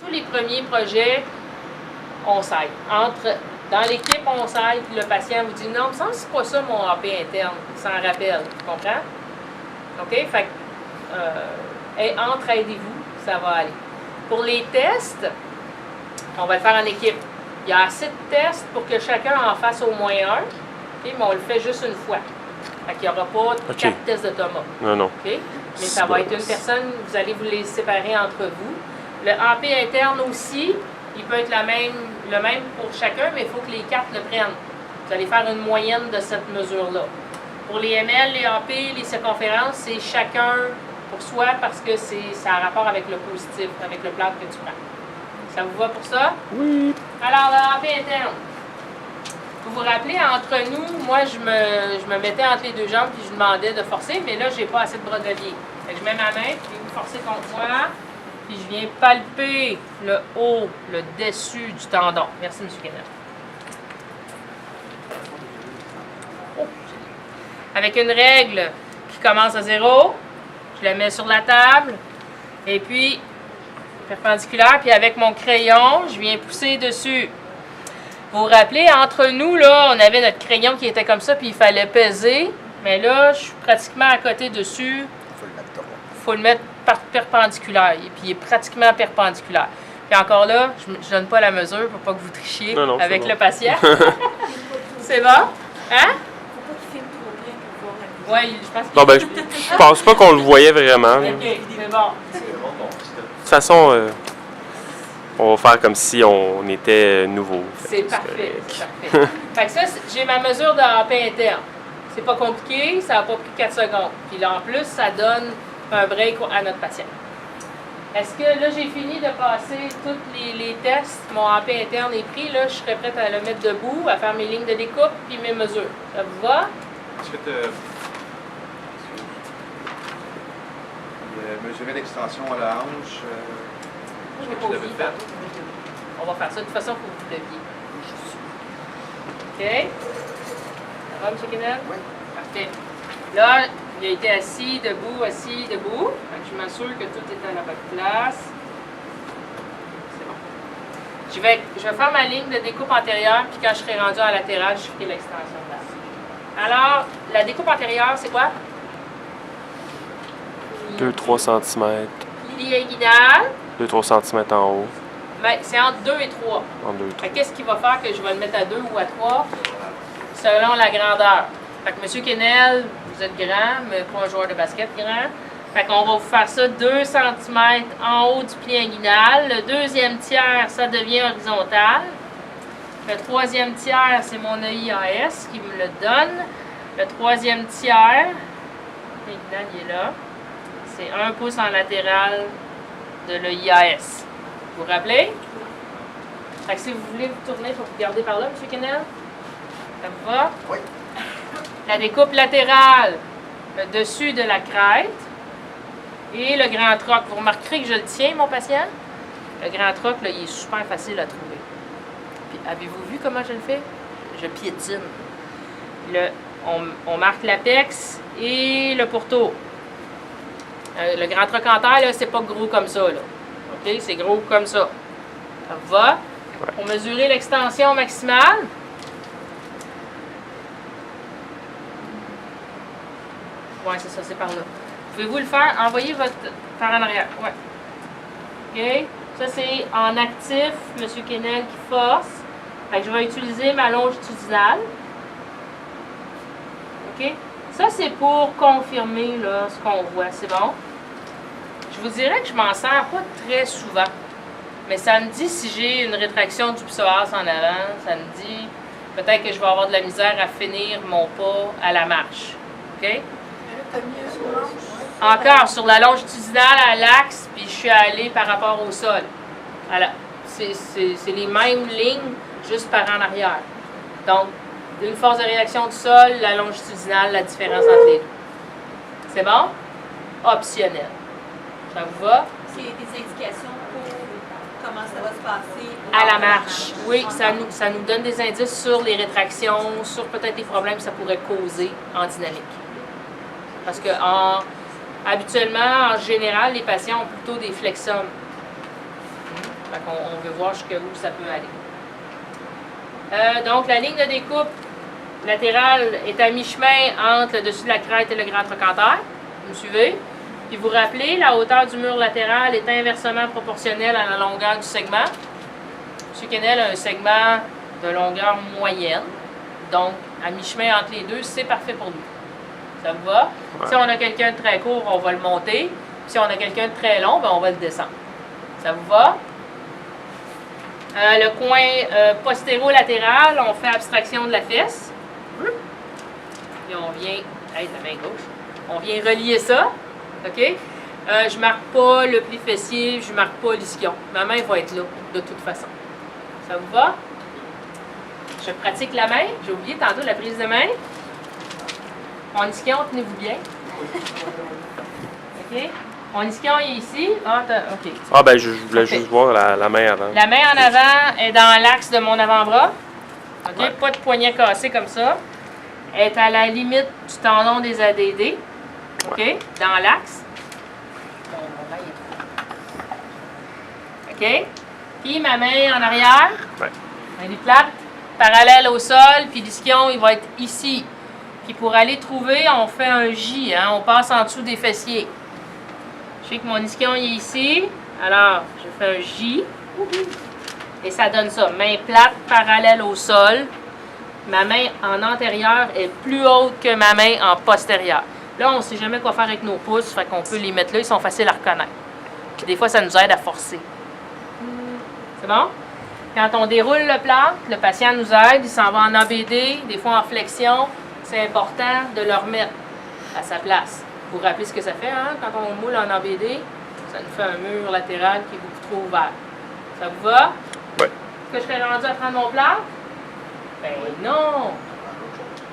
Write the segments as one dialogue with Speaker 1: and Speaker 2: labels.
Speaker 1: Tous les premiers projets, on s'aide. Dans l'équipe, on s'aide, puis le patient vous dit « Non, il me semble que c'est pas ça mon AP interne. » Il s'en rappelle. Tu comprends? OK? Fait que, entraidez-vous, ça va aller. Pour les tests, on va le faire en équipe. Il y a assez de tests pour que chacun en fasse au moins un, okay? Mais on le fait juste une fois. Fait qu'il n'y aura pas 4 tests de Thomas.
Speaker 2: Non.
Speaker 1: Okay? Mais ça va être une personne, vous allez vous les séparer entre vous. Le AP interne aussi, il peut être le même pour chacun, mais il faut que les 4 le prennent. Vous allez faire une moyenne de cette mesure-là. Pour les ML, les AP, les circonférences, c'est chacun pour soi parce que ça a rapport avec le positif, avec le plan que tu prends. Ça vous va pour ça?
Speaker 2: Oui.
Speaker 1: Alors, le AP interne. Vous vous rappelez, entre nous, moi, je me mettais entre les deux jambes puis je demandais de forcer, mais là, j'ai pas assez de bras de levier. Fait que je mets ma main, puis vous forcez contre moi, puis je viens palper le haut, le dessus du tendon. Merci, M. Kenneth. Oh. Avec une règle qui commence à 0, je la mets sur la table, et puis perpendiculaire, puis avec mon crayon, je viens pousser dessus. Vous vous rappelez, entre nous, là, on avait notre crayon qui était comme ça, puis il fallait peser. Mais là, je suis pratiquement à côté dessus. Il faut le mettre perpendiculaire. Et puis il est pratiquement perpendiculaire. Puis encore là, je ne donne pas la mesure pour pas que vous trichiez avec le patient. C'est bon? Hein? Oui, je pense que...
Speaker 2: Non, ben, je pense pas qu'on le voyait vraiment.
Speaker 1: OK, c'est bon.
Speaker 2: De toute façon, on va faire comme si on était nouveau.
Speaker 1: C'est parfait, c'est parfait. Fait que ça, j'ai ma mesure de AP interne. C'est pas compliqué, ça n'a pas pris 4 secondes. Puis là, en plus, ça donne un break à notre patient. Est-ce que là, j'ai fini de passer tous les tests? Mon AP interne est pris. Là, je serais prête à le mettre debout, à faire mes lignes de découpe puis mes mesures. Ça vous va?
Speaker 3: Ensuite, mesurer l'extension à la hanche.
Speaker 1: Je vais pas oublier. On va faire ça. De toute façon, il faut que vous leviez. OK? Ça va, M. Kenneth?
Speaker 3: Oui.
Speaker 1: Parfait. Là, il a été assis, debout. Fait que je m'assure que tout est à la bonne place. C'est bon. Je vais faire ma ligne de découpe antérieure, puis quand je serai rendu à la latérale, je ferai l'extension de là. Alors, la découpe antérieure, c'est quoi?
Speaker 2: 2-3 cm.
Speaker 1: Pilier inguinal.
Speaker 2: 2-3 cm en haut.
Speaker 1: Ben, c'est entre 2 et 3.
Speaker 2: En 2
Speaker 1: Fait que qu'est-ce qui va faire que je vais le mettre à 2 ou à 3? Selon la grandeur. Fait que M. Kennel, vous êtes grand, mais pas un joueur de basket grand. Fait qu'on va vous faire ça 2 cm en haut du pli inguinal. Le deuxième tiers, ça devient horizontal. Le troisième tiers, c'est mon EIAS qui me le donne. Le troisième tiers, l'inguinal, il est là. C'est 1 pouce en latéral de l'EIAS. Vous vous rappelez? Fait que si vous voulez vous tourner, il faut vous garder par là, M. Kennel. Ça vous va?
Speaker 3: Oui.
Speaker 1: La découpe latérale, le dessus de la crête et le grand troc. Vous remarquerez que je le tiens, mon patient. Le grand troc, là, il est super facile à trouver. Puis, avez-vous vu comment je le fais? Je piétine. On marque l'apex et le pourtour. Le grand troc en terre, c'est pas gros comme ça. Là. OK? C'est gros comme ça. Ça vous va?
Speaker 2: Ouais.
Speaker 1: Pour mesurer l'extension maximale, oui, c'est ça, c'est par là. Pouvez-vous le faire? Envoyez votre par en arrière. Ouais. OK? Ça, c'est en actif, M. Kennel qui force. Fait que je vais utiliser ma longitudinale. OK? Ça, c'est pour confirmer là, ce qu'on voit. C'est bon? Je vous dirais que je m'en sers pas très souvent. Mais ça me dit si j'ai une rétraction du psoas en avant. Ça me dit peut-être que je vais avoir de la misère à finir mon pas à la marche. OK? Encore sur la longitudinale à l'axe, puis je suis allée par rapport au sol. Voilà. C'est les mêmes lignes, juste par en arrière. Donc, une force de réaction du sol, la longitudinale, la différence entre les deux. C'est bon? Optionnel. Ça vous va?
Speaker 4: C'est des indications pour comment ça va se passer
Speaker 1: À la marche. Oui, ça nous donne des indices sur les rétractions, sur peut-être des problèmes que ça pourrait causer en dynamique. Parce que habituellement, en général, les patients ont plutôt des flexums. Fait qu'on on veut voir jusqu'où ça peut aller. Donc, la ligne de découpe latérale est à mi-chemin entre le dessus de la crête et le grand trochanter. Vous me suivez? Puis vous rappelez, la hauteur du mur latéral est inversement proportionnelle à la longueur du segment. M. Kennel a un segment de longueur moyenne. Donc, à mi-chemin entre les deux, c'est parfait pour lui. Ça vous va?
Speaker 2: Ouais.
Speaker 1: Si on a quelqu'un de très court, on va le monter. Si on a quelqu'un de très long, ben on va le descendre. Ça vous va? Le coin postéro-latéral, on fait abstraction de la fesse. Puis on vient... Hey, la main gauche. On vient relier ça. OK? Je marque pas le pli fessier, je marque pas l'ischion. Ma main va être là, de toute façon. Ça vous va? Je pratique la main. J'ai oublié tantôt la prise de main. Mon ischion, tenez-vous bien. OK? Mon ischion est ici. Ah, OK.
Speaker 2: Ah, ben, je voulais juste voir la main avant.
Speaker 1: La main en avant est dans l'axe de mon avant-bras. OK?
Speaker 2: Ouais.
Speaker 1: Pas de poignet cassé comme ça. Elle est à la limite du tendon des ADD. OK? Dans l'axe. OK? Puis ma main en arrière.
Speaker 2: Ouais.
Speaker 1: Elle est plate, parallèle au sol, puis l'ischion, il va être ici. Puis pour aller trouver, on fait un J, hein? On passe en dessous des fessiers. Je sais que mon ischion il est ici, alors je fais un J. Et ça donne ça. Main plate, parallèle au sol. Ma main en antérieur est plus haute que ma main en postérieur. Là, on ne sait jamais quoi faire avec nos pouces, fait qu'on peut les mettre là, ils sont faciles à reconnaître. Puis des fois, ça nous aide à forcer. C'est bon? Quand on déroule le plâtre, le patient nous aide, il s'en va en ABD, des fois en flexion. C'est important de le remettre à sa place. Vous vous rappelez ce que ça fait, hein? Quand on moule en ABD, ça nous fait un mur latéral qui est beaucoup trop ouvert. Ça vous va?
Speaker 2: Oui.
Speaker 1: Est-ce que je serais rendu à prendre mon plâtre? Ben non!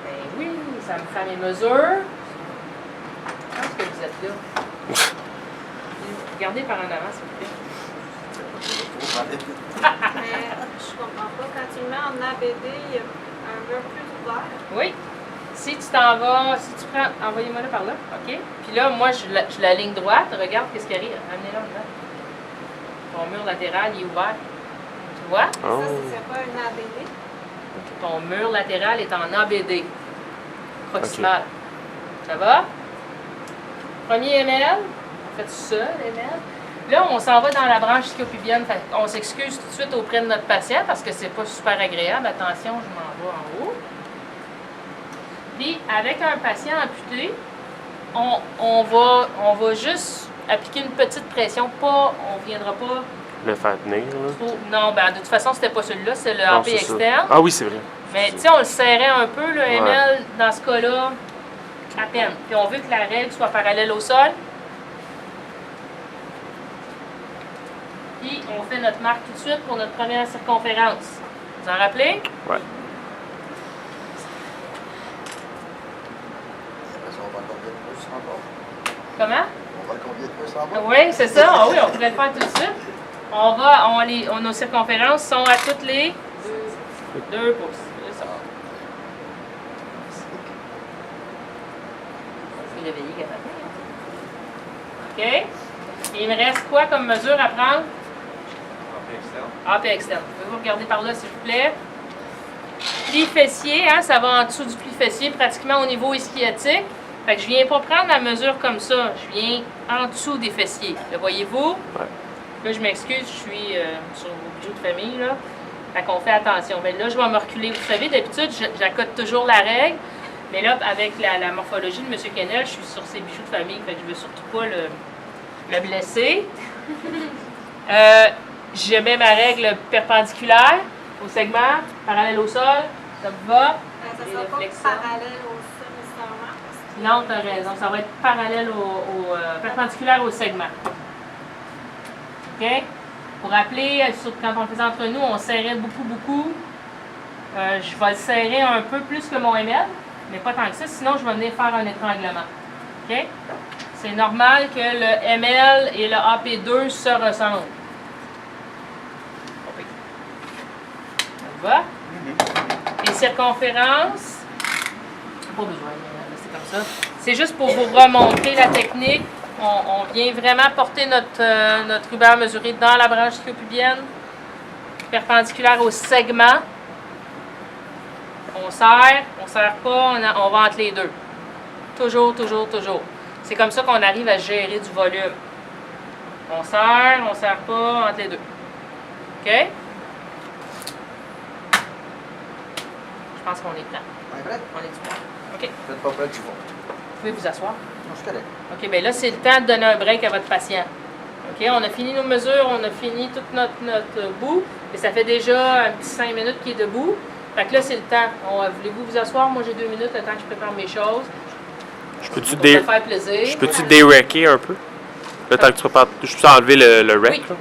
Speaker 1: Ben oui, ça me fait mes mesures. Je pense que vous êtes là. Regardez par en avant, s'il vous plaît.
Speaker 4: Je comprends pas. Quand tu le mets en ABD, il y a un mur plus ouvert.
Speaker 1: Oui. Si tu t'en vas, si tu prends, envoyez-moi là par là, OK? Puis là, moi, je la ligne droite. Regarde qu'est-ce qui arrive. Amenez-la dedans. Ton mur latéral, il est ouvert. Tu vois?
Speaker 2: Oh.
Speaker 4: Ça, ce serait pas un ABD?
Speaker 1: Ton mur latéral est en ABD. Proximal. Ça va? Premier ML. On fait ça, ML. Là, on s'en va dans la branche ischio-pubienne. On s'excuse tout de suite auprès de notre patient parce que c'est pas super agréable. Attention, je m'en vais en haut. Puis, avec un patient amputé, on va juste appliquer une petite pression. Pas, on ne viendra pas
Speaker 2: Le faire tenir, là.
Speaker 1: trop. Non, ben, de toute façon, c'était pas celui-là, c'est le
Speaker 2: Non,
Speaker 1: AP
Speaker 2: c'est ça.
Speaker 1: externe.
Speaker 2: Ah oui, c'est vrai.
Speaker 1: Mais tu sais, on le serrait un peu, le ML, dans ce cas-là, à peine. Puis on veut que la règle soit parallèle au sol. Puis on fait notre marque tout de suite pour notre première circonférence. Vous en rappelez?
Speaker 2: Ouais.
Speaker 1: Comment?
Speaker 5: On va combien de pouces en bas?
Speaker 1: Oui, c'est ça. Ah oui, on pourrait le faire tout de suite. Nos circonférences sont à toutes les 2 pouces. C'est ça. C'est réveillé qu'à OK? Et il me reste quoi comme mesure à prendre? AP externe. Pouvez-vous regarder par là, s'il vous plaît? Pli fessier, hein, ça va en dessous du pli fessier, pratiquement au niveau ischiotique. Fait que je viens pas prendre la mesure comme ça. Je viens en dessous des fessiers. Le voyez-vous?
Speaker 2: Ouais.
Speaker 1: Là, je m'excuse, je suis sur vos bijoux de famille, là. Fait qu'on fait attention. Mais là, je vais me reculer. Vous savez, d'habitude, j'accote toujours la règle. Mais là, avec la morphologie de M. Kennel, je suis sur ses bijoux de famille. Fait que je veux surtout pas le blesser. Je mets ma règle perpendiculaire au segment, parallèle au sol. Ça vous va?
Speaker 4: Ça
Speaker 1: Et
Speaker 4: sera
Speaker 1: le
Speaker 4: pas
Speaker 1: flexor.
Speaker 4: parallèle au sol nécessairement.
Speaker 1: Non, tu as raison. Ça va être parallèle perpendiculaire au segment. OK? Pour rappeler, quand on le faisait entre nous, on serrait beaucoup. Je vais le serrer un peu plus que mon ML, mais pas tant que ça, sinon je vais venir faire un étranglement. OK? C'est normal que le ML et le AP2 se ressemblent. OK. Ça va? Les circonférences, pas besoin de rester comme ça. C'est juste pour vous remontrer la technique. On vient vraiment porter notre ruban mesuré dans la branche ischio-pubienne. perpendiculaire au segment. On serre pas, on va entre les deux. Toujours, toujours, toujours. C'est comme ça qu'on arrive à gérer du volume. On serre pas entre les deux. OK? Je pense qu'on est prêt.
Speaker 5: On est prêt?
Speaker 1: On est du prêt. OK.
Speaker 5: Vous n'êtes pas prêt, tu vas.
Speaker 1: Vous pouvez vous asseoir.
Speaker 5: Non, je suis correct.
Speaker 1: OK, bien là, c'est le temps de donner un break à votre patient. OK, on a fini nos mesures, on a fini tout notre bout. Et ça fait déjà un petit 5 minutes qu'il est debout. Fait que là, c'est le temps. Voulez-vous vous asseoir? Moi, j'ai 2 minutes, le temps que je prépare mes choses.
Speaker 2: Je peux-tu
Speaker 1: Pour te faire plaisir.
Speaker 2: déracker un peu? Le temps que tu prépares, je peux enlever le rack?
Speaker 1: Oui.
Speaker 2: là?